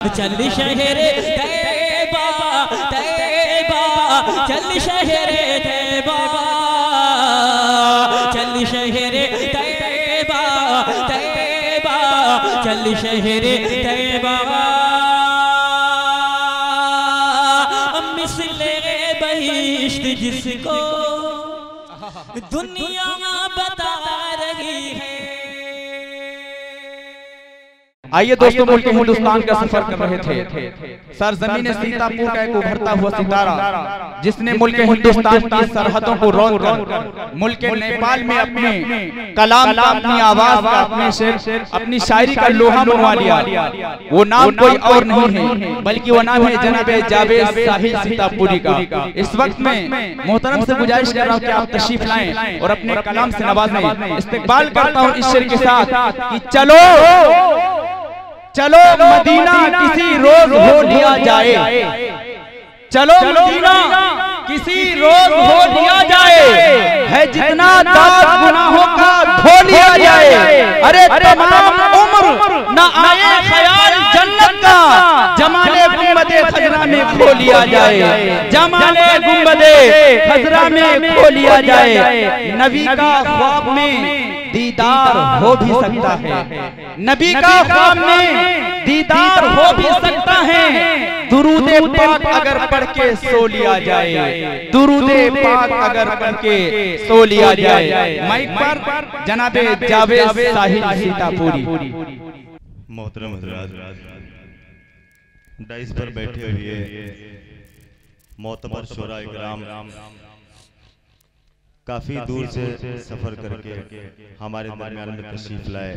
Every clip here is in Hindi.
चल शहरे तैबा तैबा, चल शहरे तैबा, चल शहरे तैबा तैबा, चल शहरे तैबा। मिसले बहिश्त जिसको दुनिया बता रही है। आइए दोस्तों, मुल्क हिंदुस्तान का सफर कर रहे थे। सरजमीन सीतापुर का एक उभरता हुआ सितारा जिसने मुल्क हिंदुस्तान की सरहदों को रौंद कर मुल्क नेपाल में अपने कलाम का, अपनी आवाज का, अपनी शायरी का लोहा मनवा लिया। वो नाम कोई और नहीं है बल्कि वो नाम है जनाब जावेद साहिल सीतापुरी का। इस वक्त में मोहतरम से गुजारिश कर रहा हूँ कि आप तशरीफ लाएं और अपने कलाम से नवाजें। इस्तकबाल करता हूँ इस शेर के साथ कि चलो चलो मदीना किसी रोज हो लिया जाए, चलो मदीना किसी रोज हो लिया जाए, है जितना दाग गुनाहों का धो लिया जाए। अरे तमाम उम्र न आए ख्याल जन्नत का, जमाले गुंबदे खजरा में खो लिया जाए, जमाले गुंबदे खजरा में खो लिया जाए। नबी का ख्वाब में दीदार हो भी सकता है, नबी का ख्वाब में दीदार हो भी सकता है। दुरूदे पाक अगर पढ़ के सो लिया जाए, दुरूदे पाक अगर पढ़ के सो लिया जाए। माइक पर जनाबे जावेद साहिल सीतापुरी। मोहतरम हज़रात, डाइस पर बैठे हुए मोतबर शोरा इकराम, काफी दूर से सफर करके हमारे दरमियान में तशरीफ लाए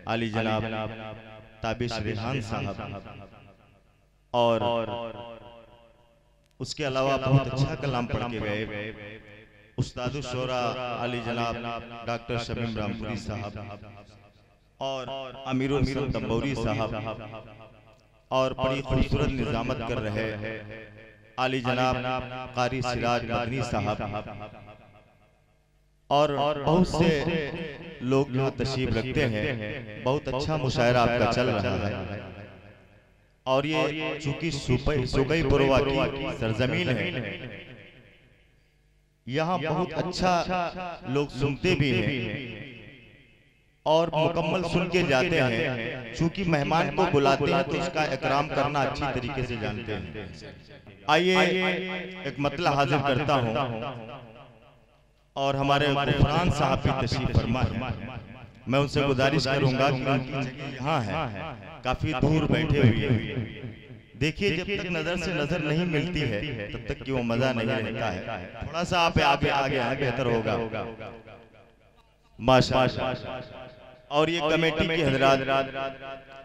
आली जनाब ताबिश रेहान साहब, और उसके अलावा बहुत अच्छा कलाम पढ़ के गए उस्ताद शोरा आली जनाब डॉक्टर शमीम रामपुरी साहब और अमीरुल मिसर दंबौरी साहब, और बड़ी खूबसूरत निजामत कर रहे आली जनाब कारी सिराज मदनी साहब, और बहुत से लोग यहाँ तशरीफ रखते हैं। बहुत अच्छा मुशायरा आपका चल रहा है, और ये चूंकि सुगई पुरवा की सरजमीन है, यहाँ बहुत अच्छा लोग सुनते भी हैं और मुकम्मल सुन के जाते हैं। चूंकि मेहमान को बुलाते हैं तो उसका इकराम करना अच्छी तरीके से जानते हैं। आइए एक मतला हाजिर करता हूँ, और हमारे गुफरान साहब भी तशरीफ फरमा है। मैं उनसे गुजारिश करूंगा कि उनकी जगह यहाँ है, काफी दूर बैठे हुए हैं। देखिए, जब तक नजर से नजर नहीं मिलती है तब तक कि वो मजा नहीं रहता है। थोड़ा सा आप आगे आगे बेहतर होगा माशाअल्लाह। और ये कमेटी के हजरात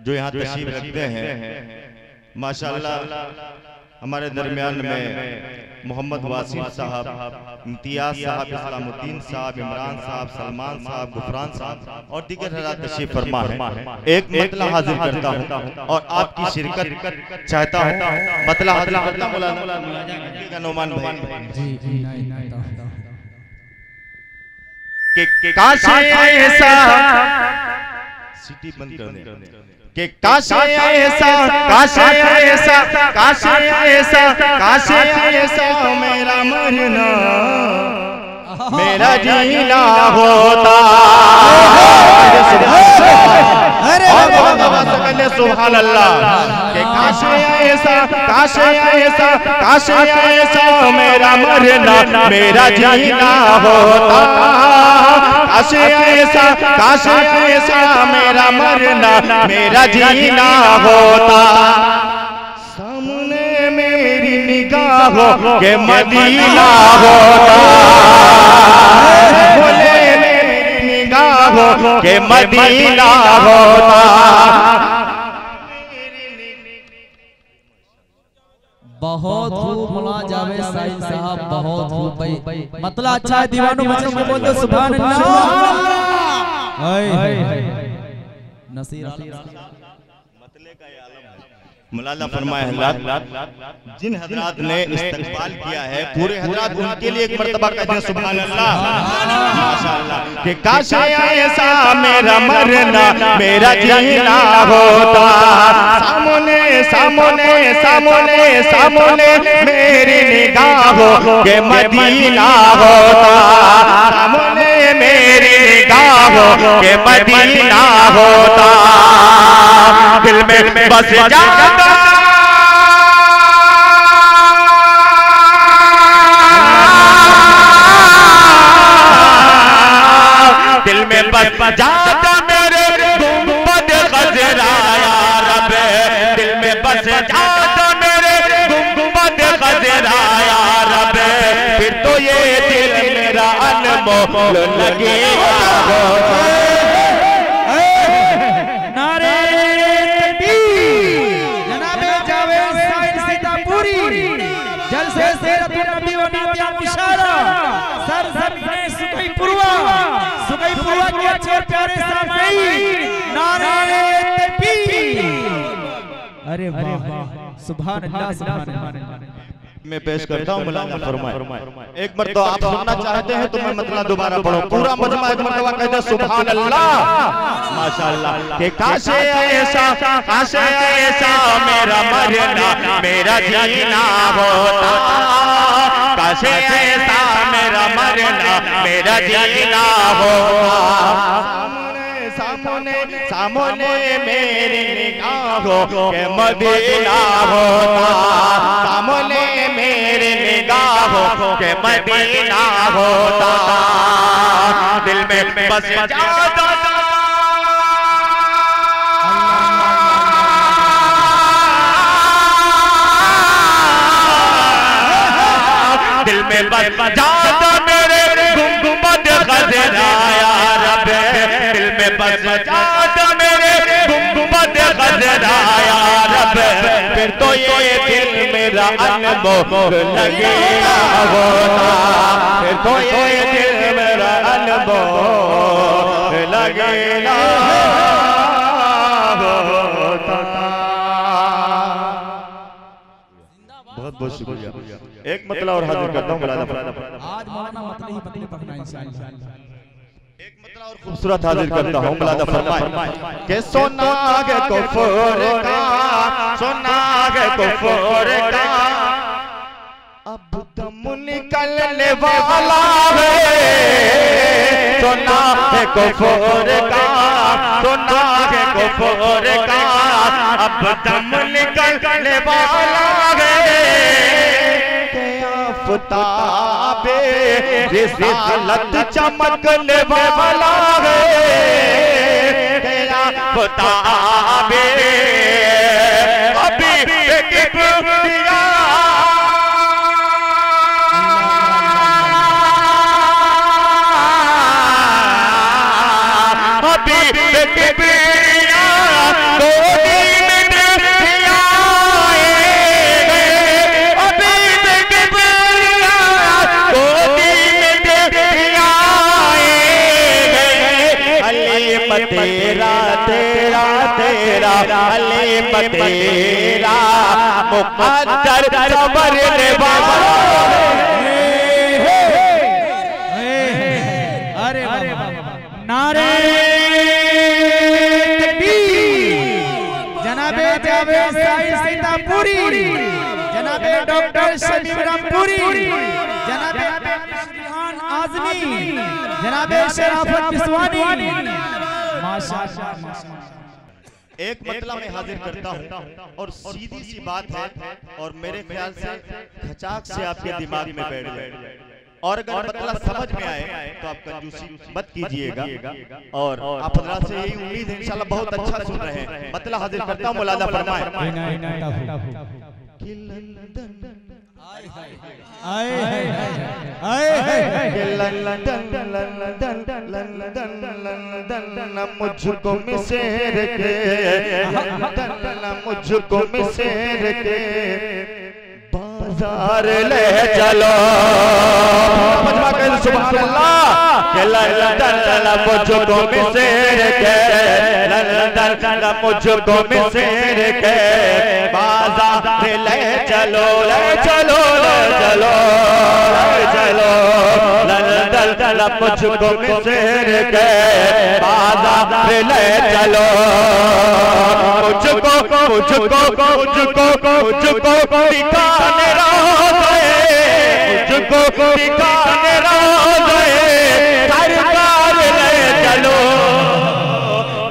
जो यहाँ तशरीफ रखते हैं माशाअल्लाह, हमारे दरमियान में मोहम्मद वासिफ साहब, इम्तियाज साहब, इस्लामुद्दीन साहब, इमरान साहब, सलमान साहब, गुफरान साहब और दीगर हज़रात तशरीफ फरमा है। एक मतला हाजिर करता हूँ और आपकी शिरकत चाहता हूँ। मतला हाजिर करता हूँ नौमान भाई। काश ऐसा सिटी बंद कर दें कि काश ऐसा काश ऐसा काश ऐसा काश ऐसा मेरा मरना मेरा जीना होता। सुभान अल्लाह कि काश ऐसा काश ऐसा काश ऐसा मेरा मरना मेरा जीना होता। काश ऐसा मेरा मरना मेरा जीना होता। सामने मेरी निगाहों के मदीना होता, बोले मेरी निगाहों के मदीना होता। बहुत खूब मौला जावेद साहिल साहब, बहुत खूब भाई। मतलब अच्छा है, दीवानों बच्चों को बोल दो सुभान अल्लाह। नसीर मतले का ये आलम है। मुलाजा फरमाए जिन हजरात ने इस्तकबाल किया है पूरे हजरात उनके लिए एक मर्तबा कहते हैं सुभान अल्लाह माशाअल्लाह कि काश ऐसा मेरा मरना मेरा जीना होता सामने सामने सामने सामने मेरी निगाहों के मदीना होता सामने मेरी निगाहों के मदीना होता दिल में बस जाता दिल में बस जाता मेरे गुंबद खजरा या रब दिल में बस जाता मेरे गुंबद खजरा या रब फिर तो ये दिल मेरा अनमोल लगेगा अरे वाह सुभान अल्लाह सुभान अल्लाह। मैं पेश करता हूँ मुलाजा फरमाए एक बार तो आप सुनना चाहते हैं तो मैं मतलब दोबारा पढ़ो पूरा मजमा एक मरतबा कहते हैं सुभान अल्लाह माशाअल्लाह कि काश ऐसा मेरा मरना मेरा जीना होता काश ऐसा मेरा मरना मेरा जीना होता सामने सामने मेरी निगाहों के मदीना होता सामने मेरी निगाहों के मदीना होता दिल में बस जाता दिल में बस जाता मेरे गुंबद खजरा या रब दिल में बस जाता मेरे गुंबद खजरा या रब फिर तो ये दिल मेरा अनमोल लगेगा होता फिर तो ये दिल मेरा अनमोल लगेगा होता। बहुत बहुत शुक्रिया एक मतलब और हाजिर करता हूँ मुलाजा आज मौलाना मतलब ही पतली पकना इंशाअल्लाह एक मतलब और खूबसूरत हाजिर करता हूँ मुलाजा फरमाए कि सोना है कुफर का सोना है कुफर का अब दम निकलने वाला है सोना है कुफर का सोना है कुफर का अब दम निकलने वाला है आफताबे रिसालत चमकने वाला है आफताबे अभी किबरिया अभी किबरिया तेरा तेरा तेरा अलीम तेरा मुक़द्दर सवरने वाला अरे नारे जनाबे जावेद साहिब सीतापुरी जनाबे डॉक्टर शमीम रामपुरी जनाबे खान आजमी जनाबे शराफत बिस्वानी एक मतलब मैं हाजिर करता हूँ और सीधी सी बात है और मेरे ख्याल से खचाक से आपके दिमाग में बैठ जाए और अगर मतलब समझ में आए तो आप कंजूसी मत कीजिएगा और आप हजरात से यही उम्मीद है इंशाल्लाह बहुत अच्छा सुन रहे हैं मतलब हाजिर करता हूँ मुलाजा फरमाए मुझको मिसेर के मुझको मिसेर के बाजार ले चलो सुभान अल्लाह लंदन मुझको मिसेर के लंदन मुझको मिसेर के ले चलो ले चलो ले चलो ले चलो लंदन मुझको मिस्र के बाजार ले चलो मुझको मुझको मुझको मुझको दिखाने मुझको दिखाने सरकार ले चलो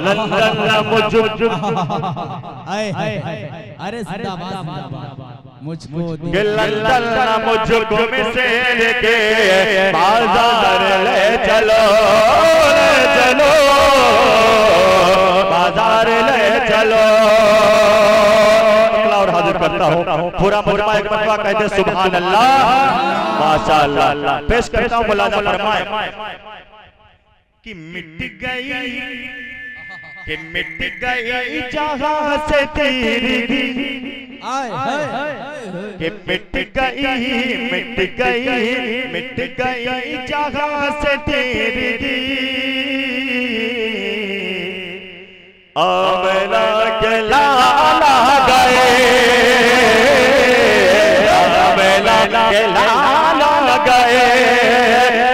लंदन मुझको अरे जिंदाबाद मुझको लंदन मुझको मिस्र के बाजार ले चलो बाजार ले चलो। और हाजिर करता हूँ पूरा मुजमा एक मरतबा कहते सुभान अल्लाह माशाअल्लाह। पेश करता हूँ मुलाजा फरमाए कि मिट गई जहां से तेरी कि मिट गई जहां से तेरी आमना के लाला गए आमना के लाला गए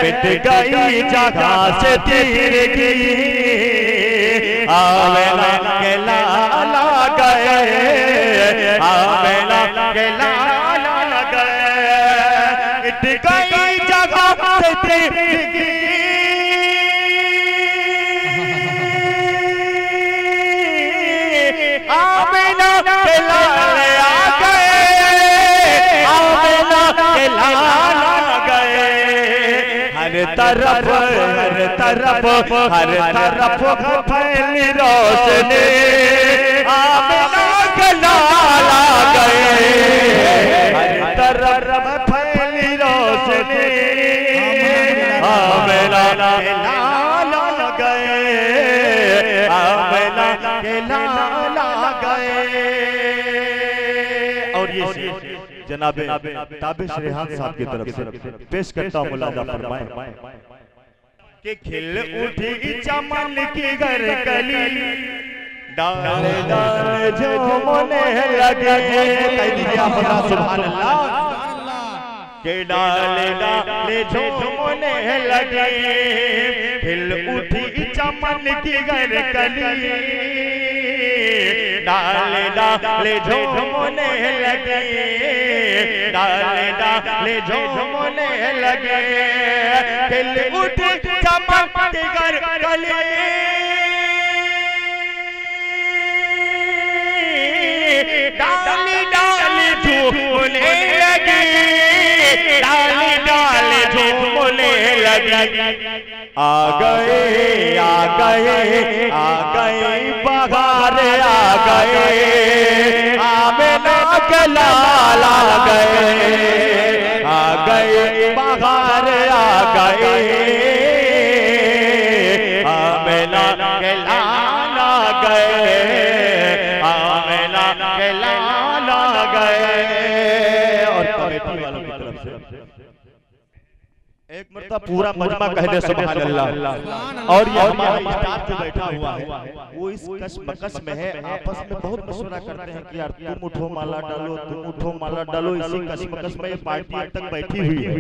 मिट गई जगह से तेरी आमना के लाला गए आमना के लाला गए मिट गई जगह से तेरी आमना के लाले आ गए आमना के लाला गए हर तरफ फैली रोशनी आमना के लाला गए हर तरफ फैली रोशनी आमना के लाला गए आमना के लाला गए। और ये जनाब ताबिश रेहान साहब की तरफ से पेश करता हूँ मुलाजा फरमाए कि खिल उठी चमन की घर कली डाल डाल झूमने लगे कह दीजिए आप सुभान अल्लाह के डाल डाल झूमने लगे खिल उठी चमन की घर कली डाल डाल झूमने लगे डाल डाल झूमने लगे खिल उठी चमन की घर कली डाल डाल झूमने लगे डाल डाल झूमने लगे आ गए बहार आ गए आमना के लाला गए आ गए बहार आ गए आमना के लाला गए आमना के लाला गए। और कमेटी वालों की तरफ से एक मरतबा पूरा मजमा कह दे सुभान अल्लाह। और ये हमारा स्टाफ जो बैठा हुआ है वो इस कशमकश में है आपस में बहुत मशवरा करते हैं कि यार तुम उठो माला डालो तुम उठो माला डालो इसी कशमकश में ये पार्टी अब तक बैठी हुई है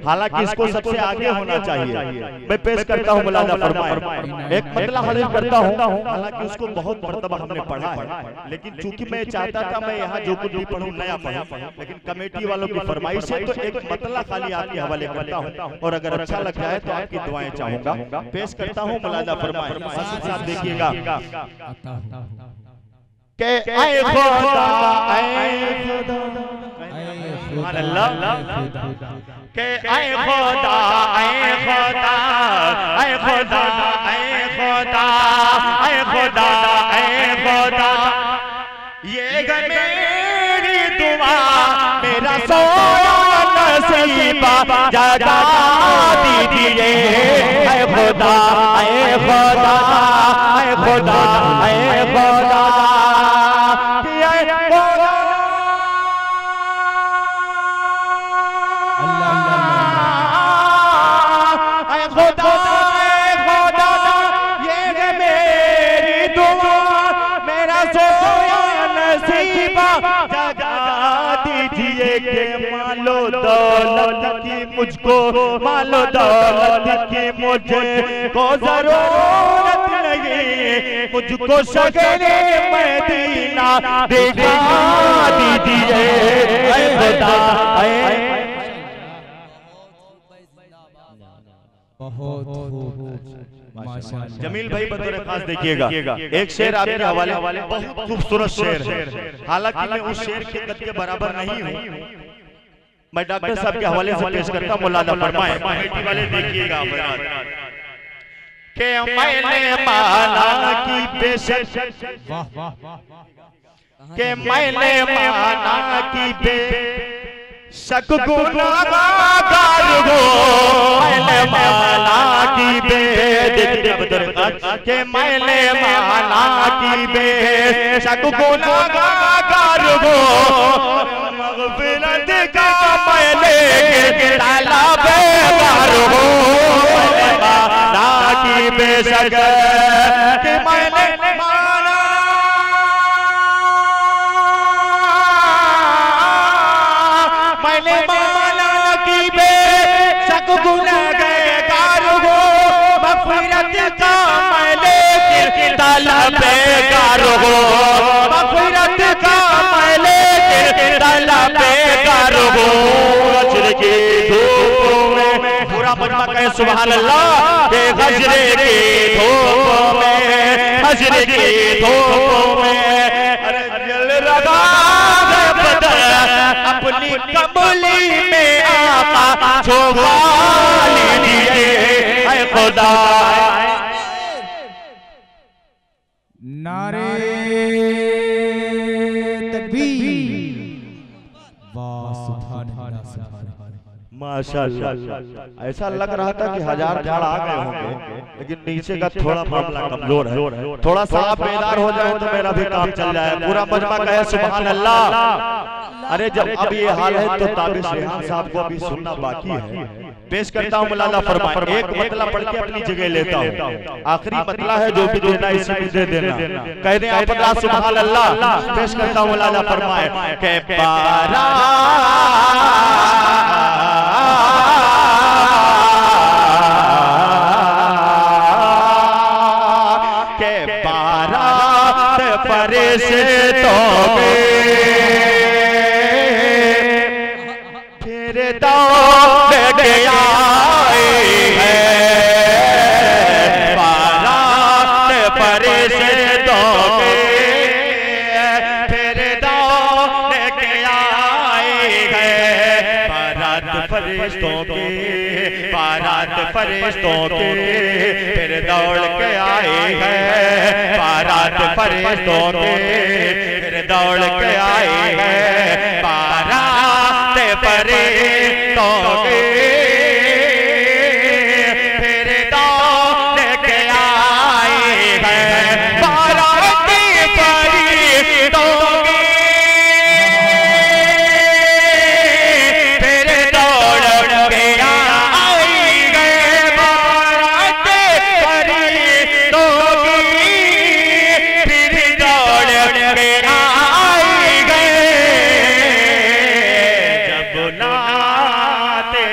हालांकि इसको सबसे आगे होना चाहिए। मैं पेश करता हूँ मुलाजा फरमाए एक मतला हाजिर करता हूँ हालांकि उसको बहुत मरतबा हमने पढ़ा है लेकिन चूंकि मैं चाहता था मैं यहाँ जो कुछ भी पढ़ूँ नया पढ़ूँ लेकिन कमेटी वालों की फरमाइश है तो एक मतला खाली आपके हवाले करता हूँ और अगर अच्छा लग जाए तो आपकी दुआएं चाहूंगा। पेश करता हूं मुलाजा फरमाए साहब देखिएगा के ऐ खुदा सुभान अल्लाह के ऐ खुदा ऐ खुदा ऐ खुदा ऐ खुदा ऐ खुदा ऐ खुदा ये मेरी दुआ मेरा सोया नसीबा जगा दीजिए ऐ खुदा ऐ खुदा ऐ खुदा ऐ खुदा जगा चाहिए कि मालो दौलत की मुझको, मालो दौलत की मुझे को जरूरत नहीं, मुझको शगरे मदीना दिखा दीजिए खुदा। जमील भाई बतौर खास देखिएगा एक शेर आपके हवाले, बहुत खूबसूरत शेर है। हालांकि मैं उस शेर के कद के बराबर नहीं हूँ, मैं डॉक्टर साहब के हवाले से पेश करता हूँ, मुलादा फरमाएं। कमेटी वाले देखिएगा कि मैंने माना की बेशक, कि मैंने माना की बेशक गुनाहगार हो, मैंने माना की के मैंने माना की बेशक गुनाहगार हो, मग़फ़िरत का मैंने ताला बेकार हो, माना की बेशक कि मैंने माना, मैंने माना की बेशक गुनाहगार हो, मग़फ़िरत का मैंने ताला बेकार हो, मग़फ़िरत का मैंने ताला बेकार हो। हजर की धूप में पूरा मजमा कहे सुभान अल्लाह, के हजरे की धूप में, हजरे की धूप में जल रहा है बदन अपनी कमली में, आका छुपा लीजिए ऐ खुदा। नारे तकबीर, वाह सुभान अल्लाह, सुभान अल्लाह, माशाअल्लाह। ऐसा लग रहा था कि हजार झाड़ आ गए होंगे, लेकिन नीचे का थोड़ा मामला कमजोर है। थोड़ा सा आप बेदार हो जाए तो मेरा भी काम चल जाए। पूरा मजमा कहे सुभान अल्लाह। अरे जब अब ये हाल है तो ताबिश रेहान साहब को अभी सुनना बाकी है। पेश करता हूँ मुलादा फरमाएं। एक मतला पढ़ के अपनी जगह लेता हूँ, आखिरी मतला है, जो भी देना इसी में दे देना। कह दें आप अल्लाह सुभान अल्लाह। पेश करता हूँ मुलादा फरमाएं के पारा के बारात फरिश्तों फिर दौड़ के आए हैं, बारात फरिश्तों फिर दौड़ के आए हैं, बारात फरिश्तों के, बारात फरिश्तों के फिर दौड़ के आए हैं, बारात फरिश्तों के फिर दौड़ के आए हैं, बारात फरिश्तों के फिर दौड़ के आए हैं, बारात फरिश्तों के फिर दौड़ के आए गए, बारात फरिश्तों की फिर दौड़ के आए गए। जब नाते,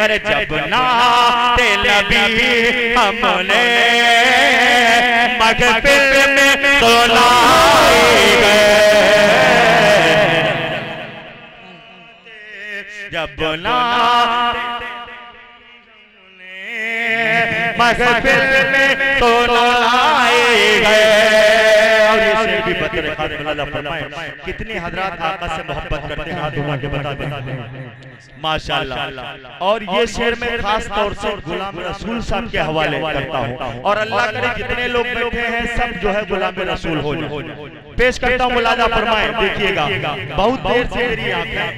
अरे जब नाते नबी हमने महफिल में सुनाए गए, जब नाते महफिल में सुनाए गए। और ये शेर भी बतौर खास मुलादा फरमाएं। कितने हजरात आका से मोहब्बत करते हैं, हाथ उठा के बता दें माशाअल्लाह। और ये शेर में खास तौर से गुलाम रसूल साहब के हवाले करता हूँ, और अल्लाह करे जितने लोग बैठे हैं सब जो है गुलाम रसूल हो जाए। पेश करता हूँ मुलादा फरमाएं। देखिएगा बहुत देर से मेरी आंखें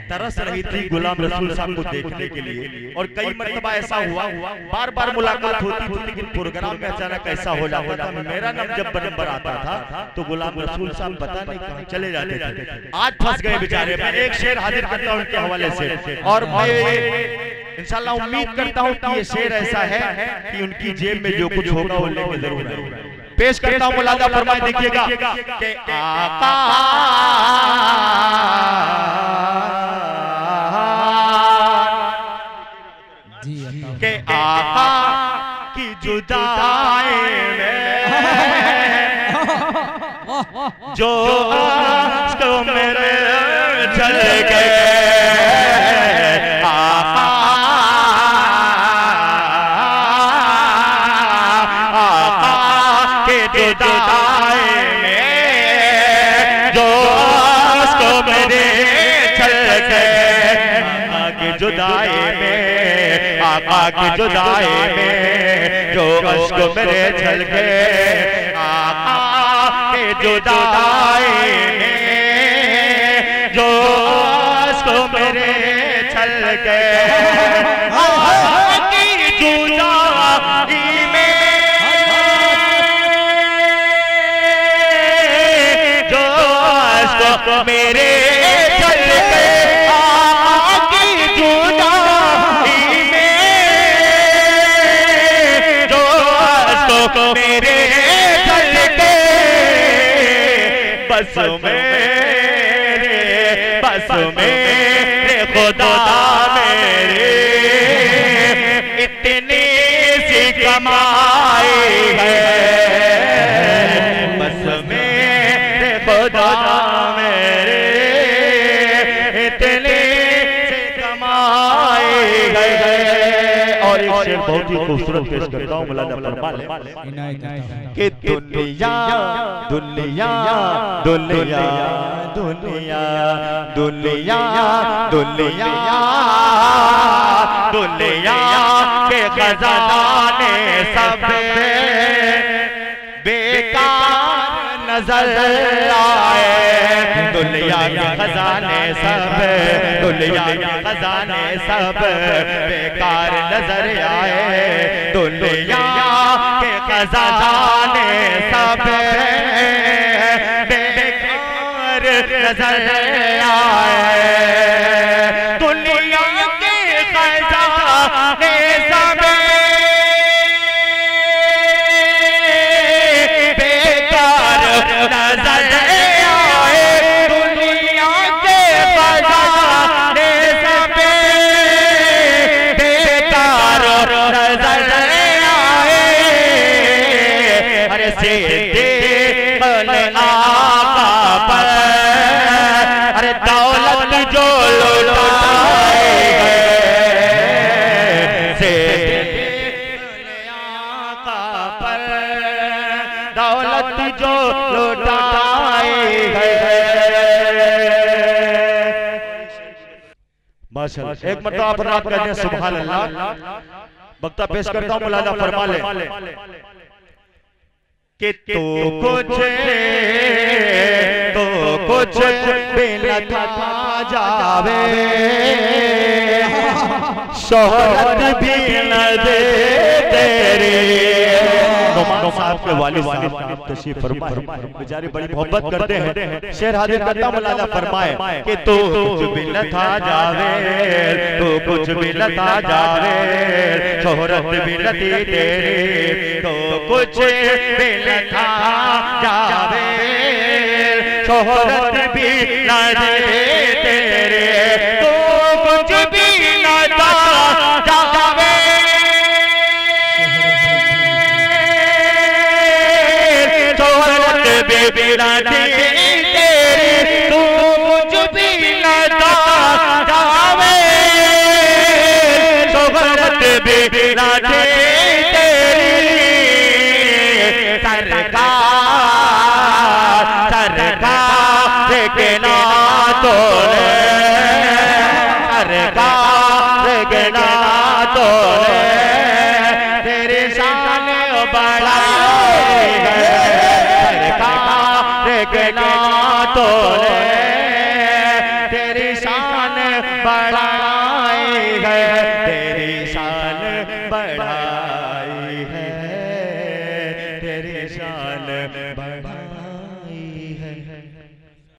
तरस रही थी गुलाम रसूल साहब को देखने के लिए, और कई मरतबा ऐसा हुआ, बार बार मुलाकात होती थी, लेकिन प्रोग्राम में अचानक ऐसा हो जाता था, मेरा नाम जब नंबर आता था तो गुलाम रसूल साहब पता नहीं कहाँ चले जाते थे। आज फंस गए बेचारे। मैं एक शेर हाजिर करता हूँ उनके हवाले से, और मैं इंशाल्लाह उम्मीद करता हूँ कि ये शेर ऐसा है कि उनकी जेब में जो कुछ होगा वो लेके जरूर है। पेश करता हूँ मुलादा फरमाएं। देखिएगा कि आका जुदाई में जो आशिक मेरे चल गए आका के जुदाई में जो आशिक मेरे चल गए आका की जुदाई में आका की जुदाई में जो अश्क मेरे छल गए आका के जुदाई में जो अश्क मेरे छल गए आका की जुदाई में जो अश्क मेरे छल गए आका की जुदाई मेरे चल के बस मेरे खुदा मेरे इतनी सी कमाई है बस मेरे खुदा मेरे इतनी सी कमाई है। और एक शेर बहुत ही खूबसूरत पेश करता हूँ मौलाना फरमा ले कि दुनिया दुनिया दुनिया दुनिया दुनिया दुनिया दुनिया के खजाने सब बेकार नजर आए दुनिया के खजाने सब दुनिया के खजाने सब बेकार नजर आए दुनिया के खजाने सब बेकार नजर आए दुनिया के खजाने सब बेकार नजर आए दुनिया के खजाने सब बेकार नजर आए अरे सीधे आका पर अरे दौलत जो लुटाए सीधे आका पर दौलत जो लुटाए माशाअल्लाह। एक मरतबा आप रात कहते हैं सुभान अल्लाह। वक्ता पेश करता हूँ मौलाना फरमा ले कि तो कुछ बिलखा जावे शोहरत भी न दे तेरे साहब के वालिद साहब तशरीफ फरमाए बेचारे बड़ी मोहब्बत करते हैं शेर हाजिर करता मौलाना फरमाए कि तो कुछ बिलखा जावे तो कुछ बिलखा जावे शोहरत भी न दे तेरे तो कुछ बिलखा जावे शोहरत भी न दे तेरे तो कुछ भी न जावे शोहरत भी न दे तेरे तो कुछ भी न जावे शोहरत भी न दे सरकार के नातों सरकार के नातों तेरी शान बढ़ाई है सरकार के नातों तेरी शान बढ़ाई है तेरी शान बढ़ाई